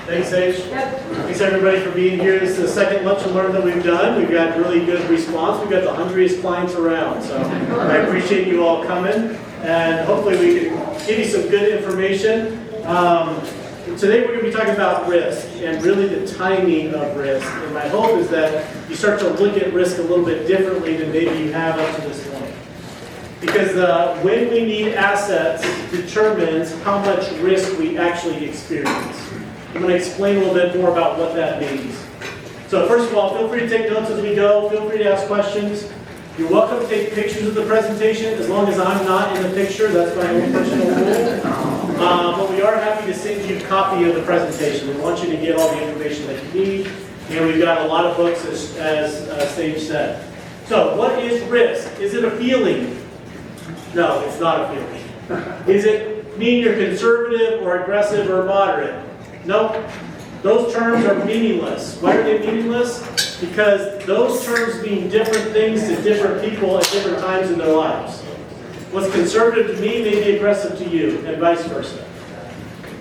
Thanks, Sage. Thanks, everybody, for being here. This is the second Lunch and Learn that we've done. We've got really good response. We've got the hungriest clients around, so I appreciate you all coming, and hopefully we can give you some good information. Today we're going to be talking about risk and really the timing of risk. And my hope is that you start to look at risk a little bit differently than maybe you have up to this point. Because when we need assets determines how much risk we actually experience. I'm going to explain a little bit more about what that means. So first of all, feel free to take notes as we go. Feel free to ask questions. You're welcome to take pictures of the presentation as long as I'm not in the picture. That's my own personal rule. But we are happy to send you a copy of the presentation. We want you to get all the information that you need. And we've got a lot of books, as Sage said. So what is risk? Is it a feeling? No, it's not a feeling. Is it mean you're conservative or aggressive or moderate? Nope. Those terms are meaningless. Why are they meaningless? Because those terms mean different things to different people at different times in their lives. What's conservative to me may be aggressive to you, and vice versa.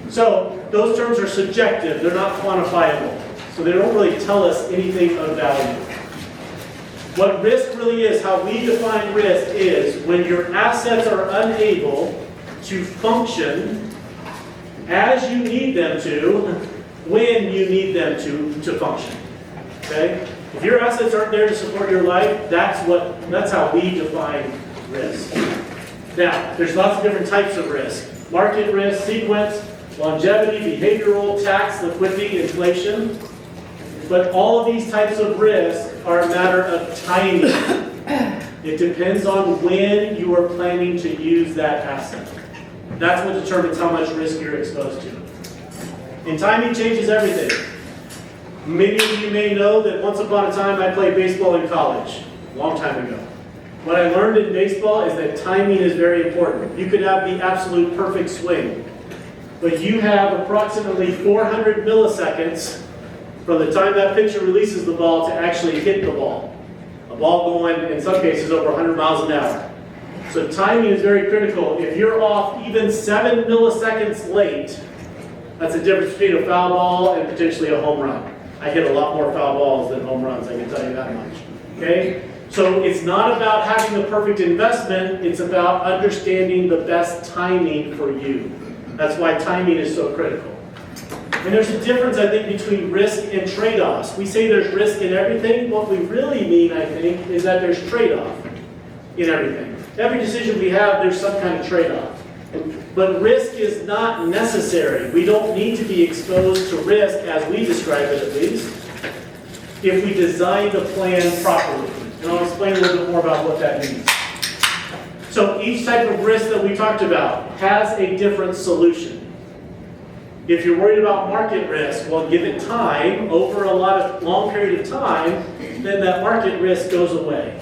So those terms are subjective. They're not quantifiable. So they don't really tell us anything of value. What risk really is, how we define risk, is when your assets are unable to function as you need them to, when you need them to function. Okay? If your assets aren't there to support your life, that's how we define risk. Now, there's lots of different types of risk. Market risk, sequence, longevity, behavioral, tax, liquidity, inflation. But all of these types of risks are a matter of timing. It depends on when you are planning to use that asset. That's what determines how much risk you're exposed to. And timing changes everything. Many of you may know that once upon a time I played baseball in college, a long time ago. What I learned in baseball is that timing is very important. You could have the absolute perfect swing, but you have approximately 400 milliseconds from the time that pitcher releases the ball to actually hit the ball. A ball going, in some cases, over 100 miles an hour. So timing is very critical. If you're off even 7 milliseconds late, that's the difference between a foul ball and potentially a home run. I hit a lot more foul balls than home runs, I can tell you that much. Okay? So it's not about having the perfect investment, it's about understanding the best timing for you. That's why timing is so critical. And there's a difference, I think, between risk and trade-offs. We say there's risk in everything. What we really mean, I think, is that there's trade-off in everything. Every decision we have, there's some kind of trade-off. But risk is not necessary. We don't need to be exposed to risk, as we describe it at least, if we design the plan properly. And I'll explain a little bit more about what that means. So each type of risk that we talked about has a different solution. If you're worried about market risk, well, give it time, over a long period of time, then that market risk goes away.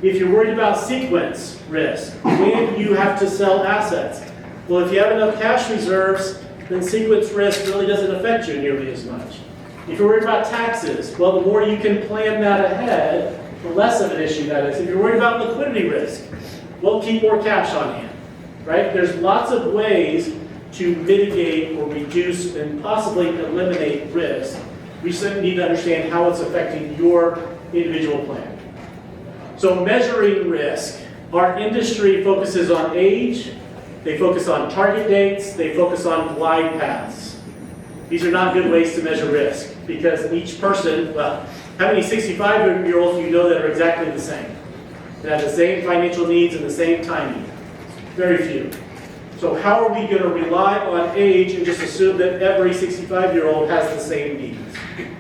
If you're worried about sequence risk, when you have to sell assets, well, if you have enough cash reserves, then sequence risk really doesn't affect you nearly as much. If you're worried about taxes, well, the more you can plan that ahead, the less of an issue that is. If you're worried about liquidity risk, well, keep more cash on hand, right? There's lots of ways to mitigate or reduce and possibly eliminate risk. We simply need to understand how it's affecting your individual plan. So measuring risk. Our industry focuses on age, they focus on target dates, they focus on glide paths. These are not good ways to measure risk because each person, well, how many 65-year-olds do you know that are exactly the same? That have the same financial needs and the same timing? Very few. So how are we going to rely on age and just assume that every 65-year-old has the same needs?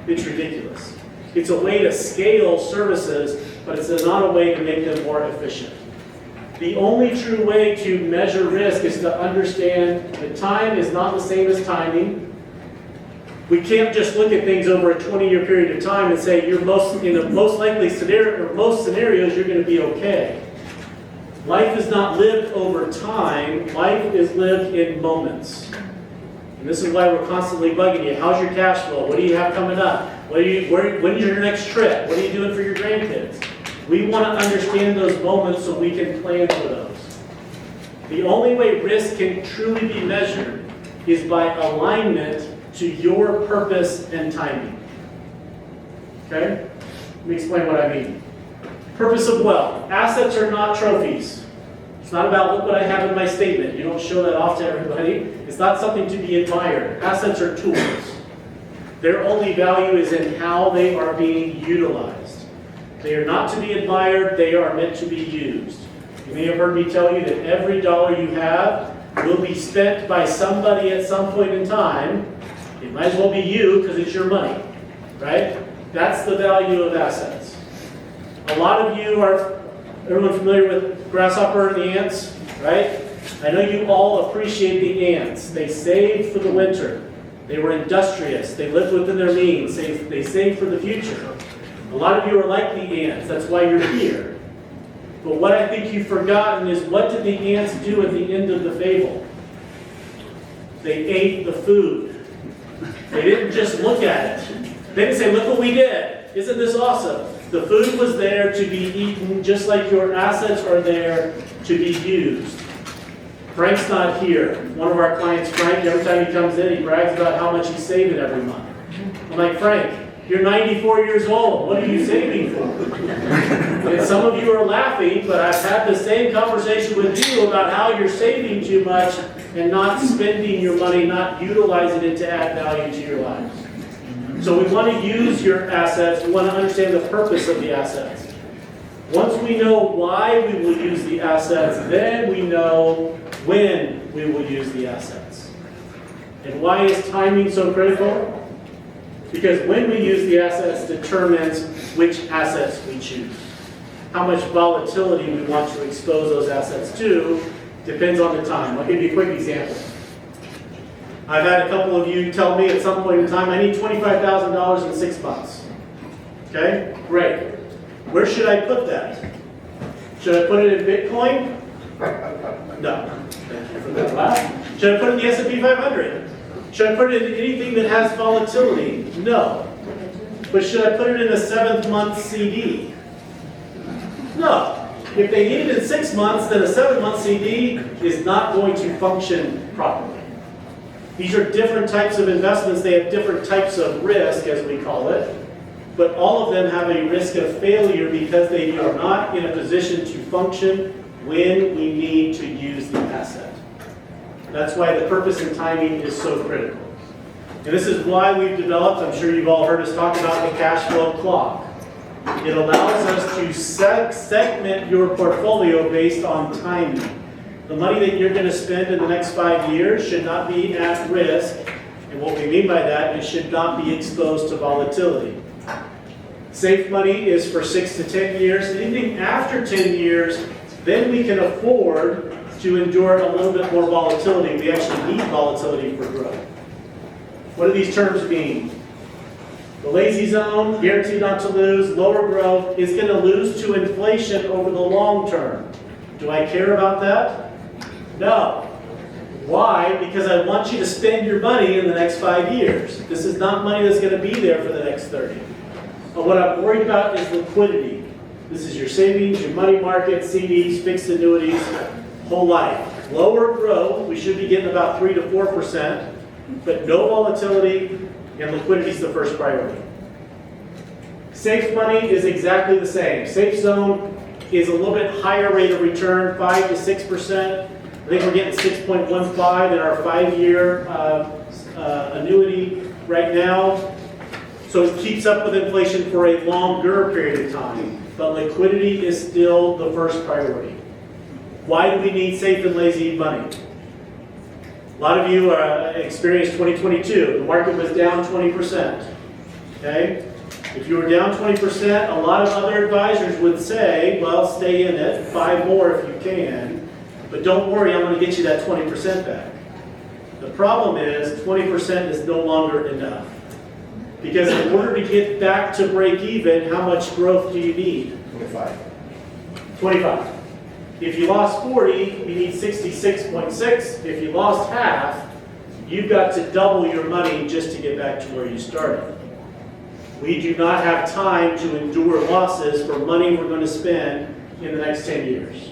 It's ridiculous. It's a way to scale services, but it's not a way to make them more efficient. The only true way to measure risk is to understand that time is not the same as timing. We can't just look at things over a 20-year period of time and say you're in the most likely scenario, or most scenarios, you're going to be okay. Life is not lived over time. Life is lived in moments. And this is why we're constantly bugging you. How's your cash flow? What do you have coming up? When's your next trip? What are you doing for your grandkids? We want to understand those moments so we can plan for those. The only way risk can truly be measured is by alignment to your purpose and timing. Okay? Let me explain what I mean. Purpose of wealth. Assets are not trophies. It's not about, look what I have in my statement. You don't show that off to everybody. It's not something to be admired. Assets are tools. Their only value is in how they are being utilized. They are not to be admired. They are meant to be used. You may have heard me tell you that every dollar you have will be spent by somebody at some point in time. It might as well be you because it's your money, right? That's the value of assets. A lot of you are, everyone familiar with grasshopper and the ants, right? I know you all appreciate the ants. They saved for the winter. They were industrious. They lived within their means. They saved for the future. A lot of you are like the ants. That's why you're here. But what I think you've forgotten is, what did the ants do at the end of the fable? They ate the food. They didn't just look at it. They didn't say, look what we did. Isn't this awesome? The food was there to be eaten, just like your assets are there to be used. Frank's not here. One of our clients, Frank, every time he comes in, he brags about how much he's saving every month. I'm like, Frank, you're 94 years old. What are you saving for? And some of you are laughing, but I've had the same conversation with you about how you're saving too much and not spending your money, not utilizing it to add value to your lives. So we want to use your assets. We want to understand the purpose of the assets. Once we know why we will use the assets, then we know when we will use the assets. And why is timing so critical? Because when we use the assets determines which assets we choose. How much volatility we want to expose those assets to depends on the time. I'll give you a quick example. I've had a couple of you tell me at some point in time, I need $25,000 in 6 months. Okay, great. Where should I put that? Should I put it in Bitcoin? No. Thank you for that laugh. Should I put it in the S&P 500? Should I put it in anything that has volatility? No. But should I put it in a 7-month CD? No. If they need it in 6 months, then a 7-month CD is not going to function properly. These are different types of investments. They have different types of risk, as we call it. But all of them have a risk of failure because they are not in a position to function when we need to use the asset. That's why the purpose and timing is so critical. And this is why we've developed, I'm sure you've all heard us talk about the cash flow clock. It allows us to segment your portfolio based on timing. The money that you're going to spend in the next 5 years should not be at risk. And what we mean by that, it should not be exposed to volatility. Safe money is for 6 to 10 years. Anything after 10 years, then we can afford to endure a little bit more volatility. We actually need volatility for growth. What do these terms mean? The lazy zone, guaranteed not to lose, lower growth, is going to lose to inflation over the long term. Do I care about that? No. Why? Because I want you to spend your money in the next 5 years. This is not money that's going to be there for the next 30. But what I'm worried about is liquidity. This is your savings, your money market, CDs, fixed annuities, whole life. Lower growth, we should be getting about 3 to 4%, but no volatility, and liquidity is the first priority. Safe money is exactly the same. Safe zone is a little bit higher rate of return, 5 to 6%. I think we're getting 6.15 in our 5-year annuity right now. So it keeps up with inflation for a longer period of time. But liquidity is still the first priority. Why do we need safe and lazy money? A lot of you experienced 2022. The market was down 20%. Okay? If you were down 20%, a lot of other advisors would say, well, stay in it, 5 more if you can, but don't worry, I'm going to get you that 20% back. The problem is 20% is no longer enough. Because in order to get back to break even, how much growth do you need? 25. If you lost 40, you need 66.6. If you lost half, you've got to double your money just to get back to where you started. We do not have time to endure losses for money we're going to spend in the next 10 years.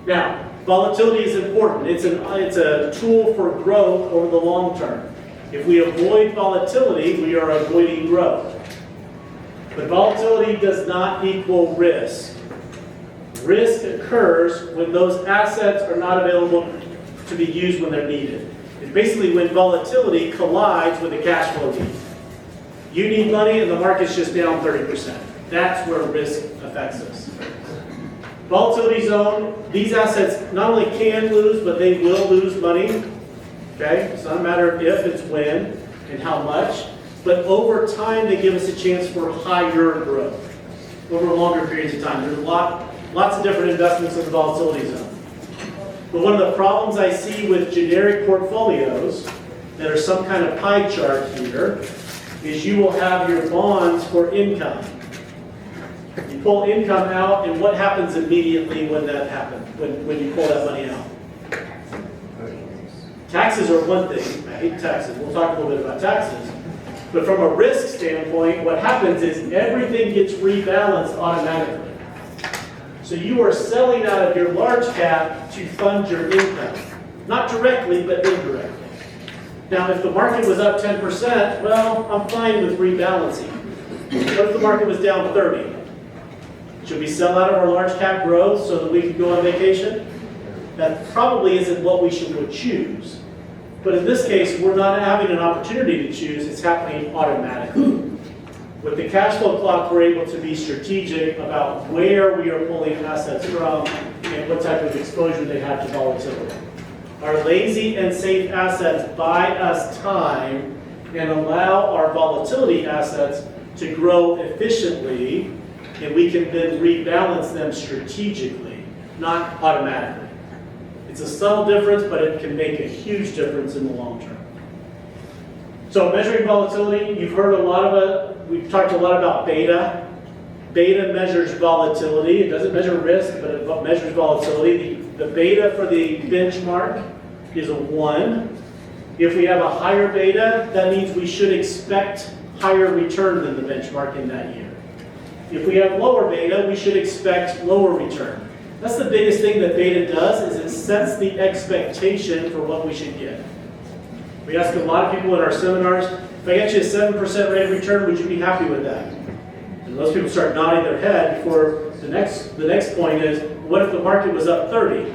Now, volatility is important. It's a tool for growth over the long term. If we avoid volatility, we are avoiding growth. But volatility does not equal risk. Risk occurs when those assets are not available to be used when they're needed. It's basically when volatility collides with the cash flow need. You need money and the market's just down 30%. That's where risk affects us. Volatility zone, these assets not only can lose, but they will lose money. Okay? It's not a matter of if, it's when and how much. But over time, they give us a chance for higher growth over longer periods of time. There's lots of different investments in the volatility zone. But one of the problems I see with generic portfolios that are some kind of pie chart here is you will have your bonds for income. You pull income out, and what happens immediately when that happens, when you pull that money out? Taxes are one thing. I hate taxes. We'll talk a little bit about taxes. But from a risk standpoint, what happens is everything gets rebalanced automatically. So you are selling out of your large cap to fund your income. Not directly, but indirectly. Now, if the market was up 10%, well, I'm fine with rebalancing. What if the market was down 30? Should we sell out of our large cap growth so that we can go on vacation? That probably isn't what we should choose. But in this case, we're not having an opportunity to choose, it's happening automatically. With the cash flow clock, we're able to be strategic about where we are pulling assets from and what type of exposure they have to volatility. Our lazy and safe assets buy us time and allow our volatility assets to grow efficiently, and we can then rebalance them strategically, not automatically. It's a subtle difference, but it can make a huge difference in the long term. So measuring volatility, you've heard a lot of it. We've talked a lot about beta. Beta measures volatility. It doesn't measure risk, but it measures volatility. The beta for the benchmark is a 1. If we have a higher beta, that means we should expect higher return than the benchmark in that year. If we have lower beta, we should expect lower return. That's the biggest thing that beta does, is it sets the expectation for what we should get. We ask a lot of people in our seminars, if I get you a 7% rate of return, would you be happy with that? And most people start nodding their head before the next point is, what if the market was up 30?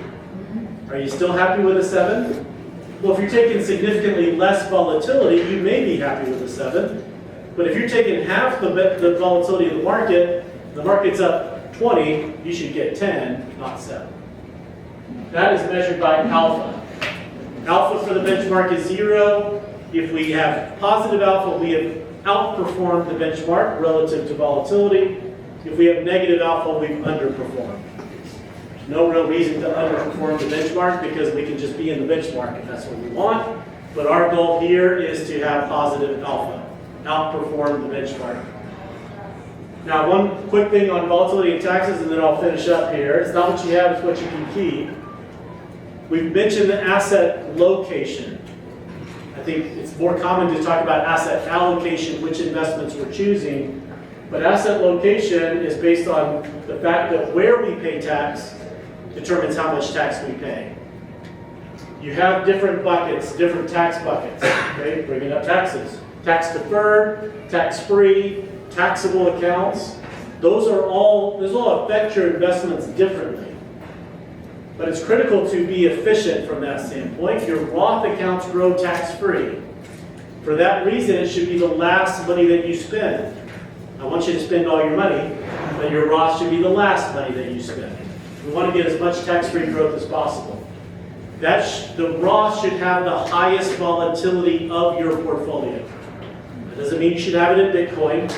Are you still happy with a 7? Well, if you're taking significantly less volatility, you may be happy with a 7. But if you're taking half the volatility of the market's up 20, you should get 10, not 7. That is measured by alpha. Alpha for the benchmark is 0. If we have positive alpha, we have outperformed the benchmark relative to volatility. If we have negative alpha, we've underperformed. There's no real reason to underperform the benchmark because we can just be in the benchmark if that's what we want. But our goal here is to have positive alpha, outperform the benchmark. Now, one quick thing on volatility and taxes, and then I'll finish up here. It's not what you have, it's what you can keep. We've mentioned the asset location. I think it's more common to talk about asset allocation, which investments we're choosing. But asset location is based on the fact that where we pay tax determines how much tax we pay. You have different buckets, different tax buckets, okay? Bringing up taxes. Tax deferred, tax free, taxable accounts. Those all affect your investments differently. But it's critical to be efficient from that standpoint. Your Roth accounts grow tax-free. For that reason, it should be the last money that you spend. I want you to spend all your money, but your Roth should be the last money that you spend. We want to get as much tax-free growth as possible. The Roth should have the highest volatility of your portfolio. That doesn't mean you should have it in Bitcoin,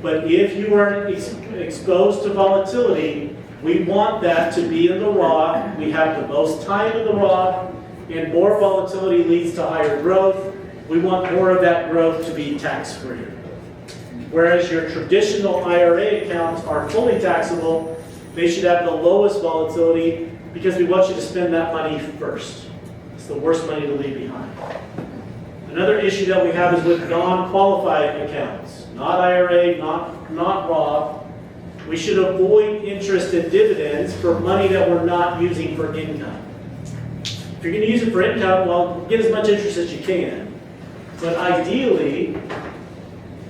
but if you are exposed to volatility, we want that to be in the Roth. We have the most time in the Roth, and more volatility leads to higher growth. We want more of that growth to be tax-free. Whereas your traditional IRA accounts are fully taxable, they should have the lowest volatility because we want you to spend that money first. It's the worst money to leave behind. Another issue that we have is with non-qualified accounts, not IRA, not Roth. We should avoid interest and dividends for money that we're not using for income. If you're going to use it for income, well, get as much interest as you can. But ideally,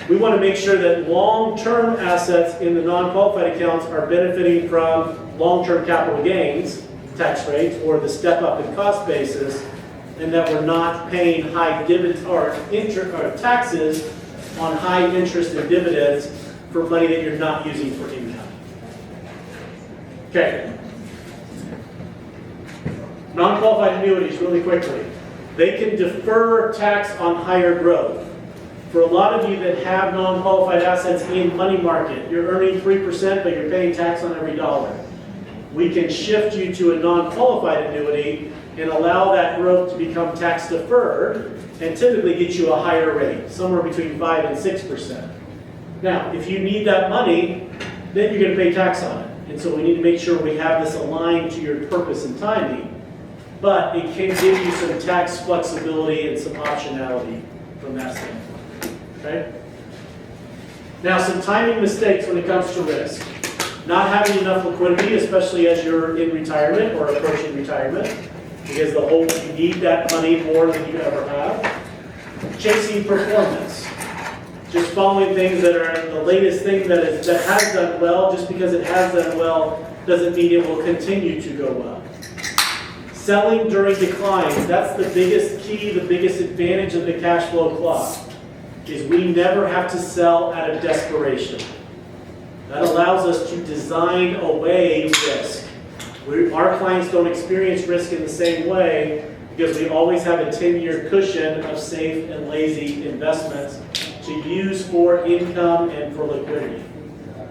we want to make sure that long-term assets in the non-qualified accounts are benefiting from long-term capital gains, tax rates, or the step up in cost basis, and that we're not paying high dividends or taxes on high interest and dividends for money that you're not using for income. Okay. Non-qualified annuities, really quickly. They can defer tax on higher growth. For a lot of you that have non-qualified assets in money market, you're earning 3%, but you're paying tax on every dollar. We can shift you to a non-qualified annuity and allow that growth to become tax deferred and typically get you a higher rate, somewhere between 5 and 6%. Now, if you need that money, then you're going to pay tax on it. And so we need to make sure we have this aligned to your purpose and timing, but it can give you some tax flexibility and some optionality from that standpoint. Okay? Now, some timing mistakes when it comes to risk. Not having enough liquidity, especially as you're in retirement or approaching retirement, because you need that money more than you ever have. Chasing performance. Just following things that are the latest thing that has done well. Just because it has done well doesn't mean it will continue to go well. Selling during declines. That's the biggest key, the biggest advantage of the cash flow clock, is we never have to sell out of desperation. That allows us to design away risk. Our clients don't experience risk in the same way because we always have a 10-year cushion of safe and lazy investments to use for income and for liquidity.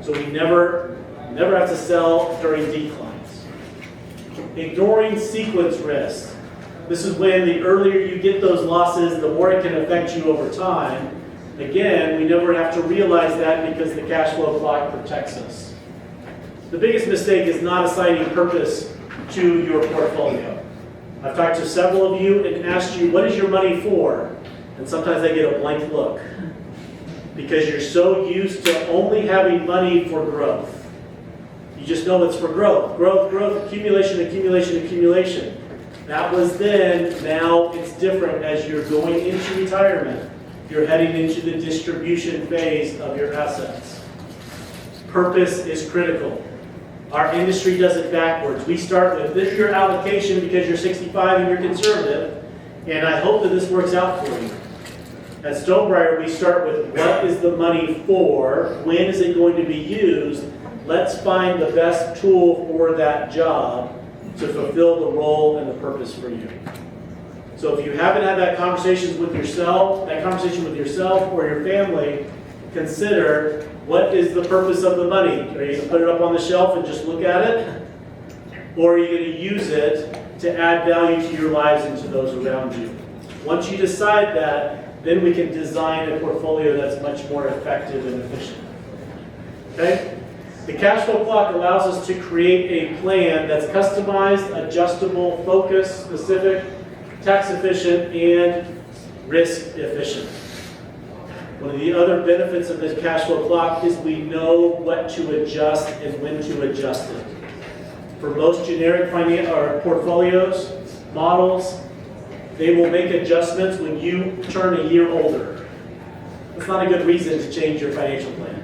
So we never have to sell during declines. Ignoring sequence risk. This is when the earlier you get those losses, the more it can affect you over time. Again, we never have to realize that because the cash flow clock protects us. The biggest mistake is not assigning purpose to your portfolio. I've talked to several of you and asked you, what is your money for? And sometimes I get a blank look because you're so used to only having money for growth. You just know it's for growth. Growth, growth, accumulation, accumulation, accumulation. That was then. Now it's different as you're going into retirement. You're heading into the distribution phase of your assets. Purpose is critical. Our industry does it backwards. We start with, this is your allocation because you're 65 and you're conservative, and I hope that this works out for you. At Stonebriar, we start with, what is the money for? When is it going to be used? Let's find the best tool for that job to fulfill the role and the purpose for you. So if you haven't had that conversation with yourself or your family, consider, what is the purpose of the money? Are you going to put it up on the shelf and just look at it? Or are you going to use it to add value to your lives and to those around you? Once you decide that, then we can design a portfolio that's much more effective and efficient. Okay? The cash flow clock allows us to create a plan that's customized, adjustable, focused, specific, tax efficient, and risk efficient. One of the other benefits of this cash flow clock is we know what to adjust and when to adjust it. For most generic portfolios, models, they will make adjustments when you turn a year older. That's not a good reason to change your financial plan.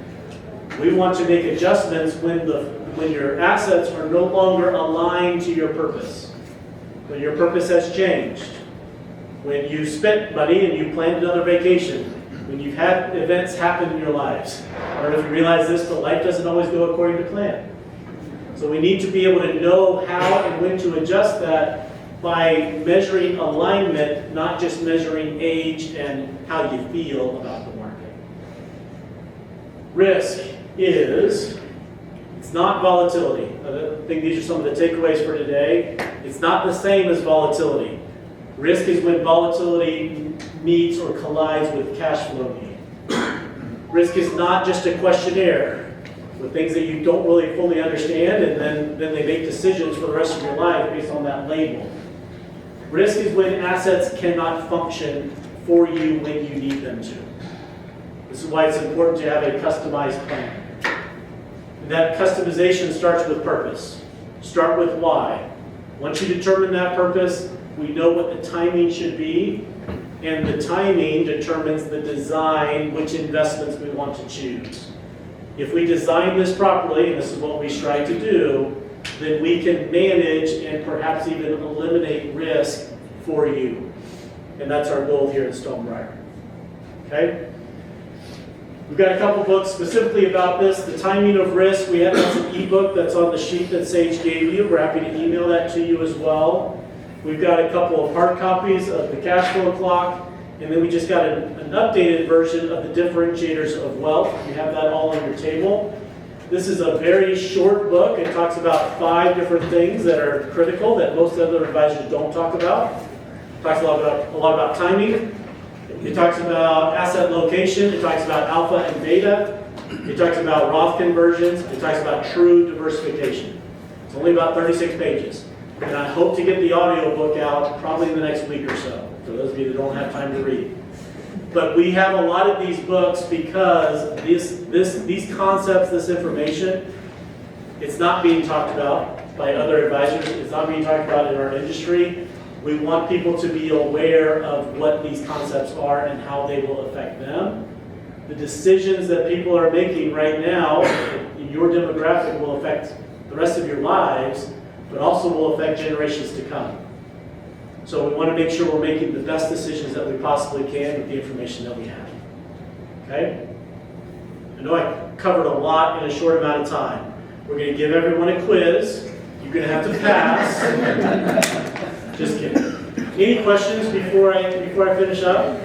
We want to make adjustments when your assets are no longer aligned to your purpose. When your purpose has changed, when you spent money and you planned another vacation, when you've had events happen in your lives. I don't know if you realize this, but life doesn't always go according to plan. So we need to be able to know how and when to adjust that by measuring alignment, not just measuring age and how you feel about the market. Risk is, it's not volatility. I think these are some of the takeaways for today. It's not the same as volatility. Risk is when volatility meets or collides with cash flow need. Risk is not just a questionnaire with things that you don't really fully understand, and then they make decisions for the rest of your life based on that label. Risk is when assets cannot function for you when you need them to. This is why it's important to have a customized plan. And that customization starts with purpose. Start with why. Once you determine that purpose, we know what the timing should be. and the timing determines the design, which investments we want to choose. If we design this properly, and this is what we strive to do, then we can manage and perhaps even eliminate risk for you. And that's our goal here at Stonebriar. Okay? We've got a couple books specifically about this. The Timing of Risk, that's an ebook that's on the sheet that Sage gave you. We're happy to email that to you as well. We've got a couple of hard copies of the Cash Flow Clock, and then we just got an updated version of the Differentiators of Wealth. You have that all on your table. This is a very short book. It talks about 5 different things that are critical that most other advisors don't talk about. It talks a lot about timing. It talks about asset location. It talks about alpha and beta. It talks about Roth conversions. It talks about true diversification. It's only about 36 pages. And I hope to get the audio book out probably in the next week or so, for those of you that don't have time to read. But we have a lot of these books because these concepts, this information, it's not being talked about by other advisors. It's not being talked about in our industry. We want people to be aware of what these concepts are and how they will affect them. The decisions that people are making right now in your demographic will affect the rest of your lives, but also will affect generations to come. So we want to make sure we're making the best decisions that we possibly can with the information that we have. Okay? I know I covered a lot in a short amount of time. We're going to give everyone a quiz. You're going to have to pass. Just kidding. Any questions before I finish up?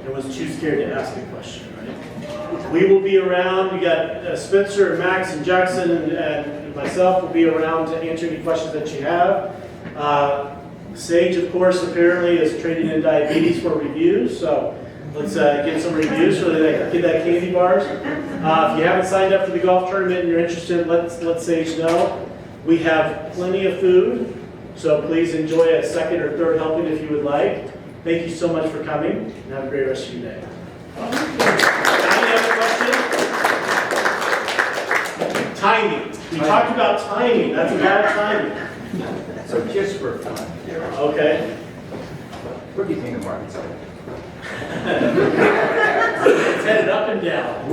I was too scared to ask a question, right? We will be around. We got Spencer and Max and Jackson and myself will be around to answer any questions that you have. Sage, of course, apparently is trading in diabetes for reviews. So let's get some reviews so that get that candy bars. If you haven't signed up for the golf tournament and you're interested, let Sage know. We have plenty of food, so please enjoy a second or third helping if you would like. Thank you so much for coming, and have a great rest of your day. Any other questions? Timing. We talked about timing. That's a bad timing. So just for fun. Okay. What do you think the market's up? It's headed up and down.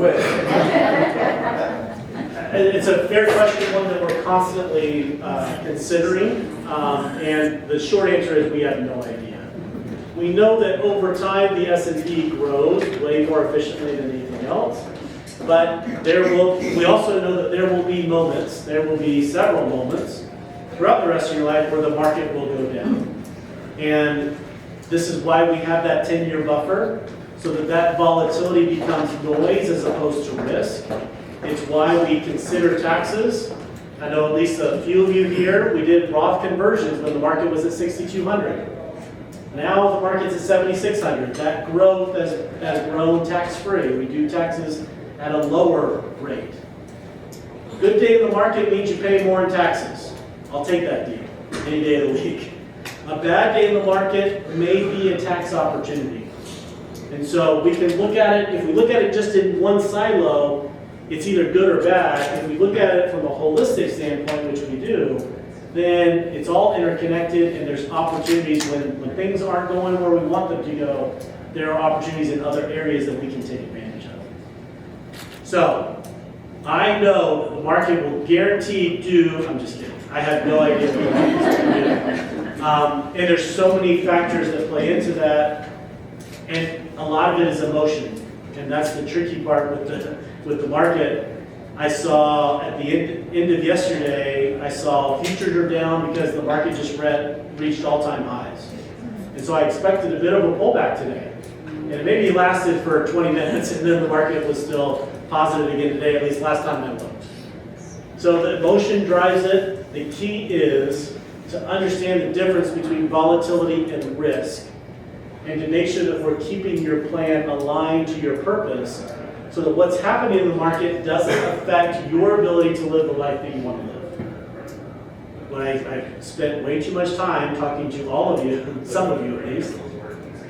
It's a fair question, one that we're constantly considering, and the short answer is we have no idea. We know that over time the S&P grows way more efficiently than anything else, but we also know that there will be moments, there will be several moments throughout the rest of your life where the market will go down. And this is why we have that 10-year buffer, so that volatility becomes noise as opposed to risk. It's why we consider taxes. I know at least a few of you here, we did Roth conversions when the market was at 6,200. Now the market's at 7,600. That growth has grown tax-free. We do taxes at a lower rate. Good day in the market means you pay more in taxes. I'll take that deal any day of the week. A bad day in the market may be a tax opportunity. And so we can look at it, if we look at it just in one silo, it's either good or bad. If we look at it from a holistic standpoint, which we do, then it's all interconnected and there's opportunities when things aren't going where we want them to go, there are opportunities in other areas that we can take advantage of. So, I know that the market will guarantee do, I'm just kidding, I have no idea what the market's going to do. And there's so many factors that play into that, and a lot of it is emotion. And that's the tricky part with the market. I saw at the end of yesterday, I saw futures are down because the market just reached all-time highs. And so I expected a bit of a pullback today. And it maybe lasted for 20 minutes and then the market was still positive again today, at least last time I looked. So the emotion drives it. The key is to understand the difference between volatility and risk, and to make sure that we're keeping your plan aligned to your purpose so that what's happening in the market doesn't affect your ability to live the life that you want to live. When I've spent way too much time talking to all of you, some of you at least,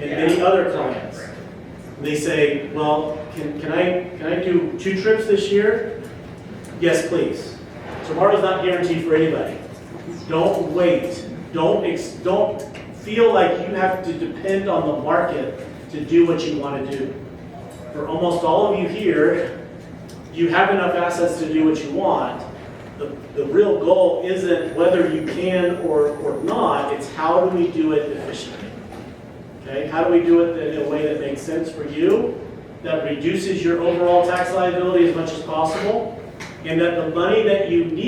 and many other clients. They say, well, can I do 2 trips this year? Yes, please. Tomorrow's not guaranteed for anybody. Don't wait. Don't feel like you have to depend on the market to do what you want to do. For almost all of you here, you have enough assets to do what you want. The real goal isn't whether you can or not, it's how do we do it efficiently. Okay, how do we do it in a way that makes sense for you, that reduces your overall tax liability as much as possible, and that the money that you need